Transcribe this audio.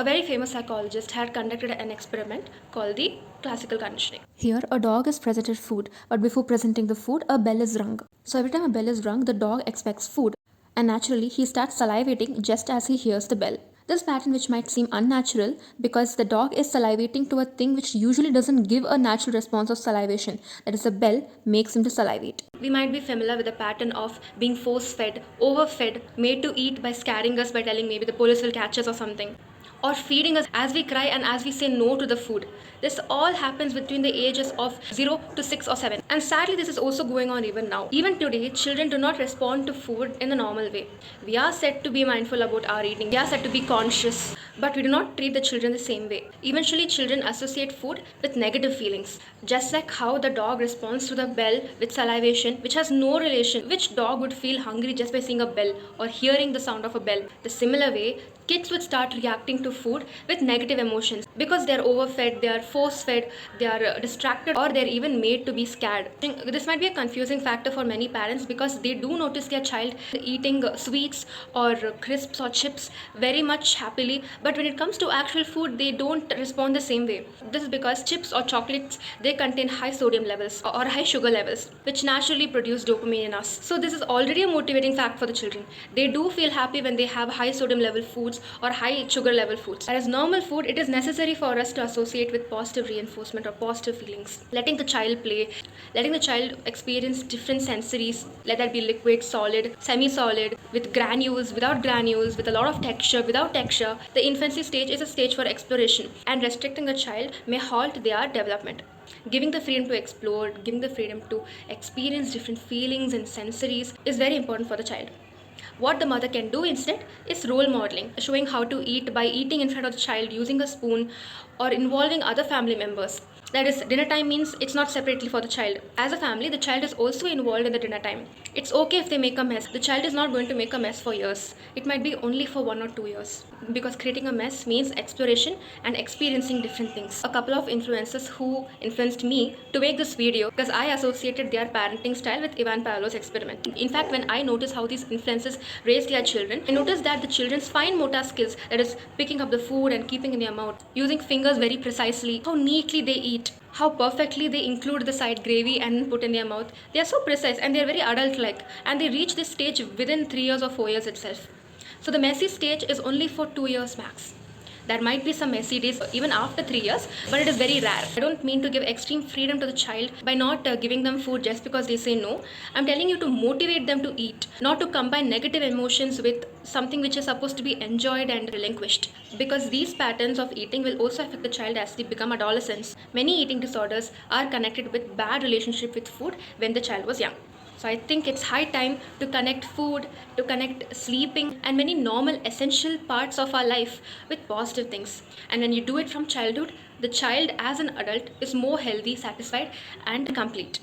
A very famous psychologist had conducted an experiment called the classical conditioning. Here, a dog is presented food, but before presenting the food, a bell is rung. So every time a bell is rung, the dog expects food, and naturally, he starts salivating just as he hears the bell. This pattern, which might seem unnatural because the dog is salivating to a thing which usually doesn't give a natural response of salivation, that is, the bell makes him to salivate. We might be familiar with the pattern of being force fed, overfed, made to eat by scaring us by telling maybe the police will catch us or something, or feeding us as we cry and as we say no to the food. This all happens between the ages of 0 to 6 or 7. And sadly, this is also going on even now. Even today, children do not respond to food in the normal way. We are said to be mindful about our eating, we are said to be conscious, but we do not treat the children the same way. Eventually, children associate food with negative feelings. Just like how the dog responds to the bell with salivation, which has no relation. Which dog would feel hungry just by seeing a bell or hearing the sound of a bell? The similar way, kids would start reacting to food with negative emotions because they are overfed, they are force fed, they are distracted, or they're even made to be scared. This might be a confusing factor for many parents because they do notice their child eating sweets or crisps or chips very much happily, but when it comes to actual food, they don't respond the same way. This is because chips or chocolates, they contain high sodium levels or high sugar levels, which naturally produce dopamine in us. So this is already a motivating fact for the children. They do feel happy when they have high sodium level foods or high sugar level foods. Whereas normal food, it is necessary for us to associate with positive reinforcement or positive feelings. Letting the child play, letting the child experience different sensories, let that be liquid, solid, semi-solid, with granules, without granules, with a lot of texture, without texture. The infancy stage is a stage for exploration, and restricting a child may halt their development. Giving the freedom to explore, giving the freedom to experience different feelings and sensories is very important for the child. What the mother can do instead is role modeling, showing how to eat by eating in front of the child using a spoon or involving other family members. That is, dinner time means it's not separately for the child. As a family, the child is also involved in the dinner time. It's okay if they make a mess. The child is not going to make a mess for years. It might be only for 1 or 2 years. Because creating a mess means exploration and experiencing different things. A couple of influencers who influenced me to make this video because I associated their parenting style with Ivan Pavlov's experiment. In fact, when I noticed how these influencers raised their children, I noticed that the children's fine motor skills, that is picking up the food and keeping in their mouth, using fingers very precisely, how neatly they eat, how perfectly they include the side gravy and put in their mouth. They are so precise and they are very adult-like, and they reach this stage within 3 years or 4 years itself. So the messy stage is only for 2 years max. There might be some messy days even after 3 years, but it is very rare. I don't mean to give extreme freedom to the child by not giving them food just because they say no. I'm telling you to motivate them to eat, not to combine negative emotions with something which is supposed to be enjoyed and relinquished. Because these patterns of eating will also affect the child as they become adolescents. Many eating disorders are connected with bad relationship with food when the child was young. So I think it's high time to connect food, to connect sleeping, and many normal essential parts of our life with positive things. And when you do it from childhood, the child as an adult is more healthy, satisfied, and complete.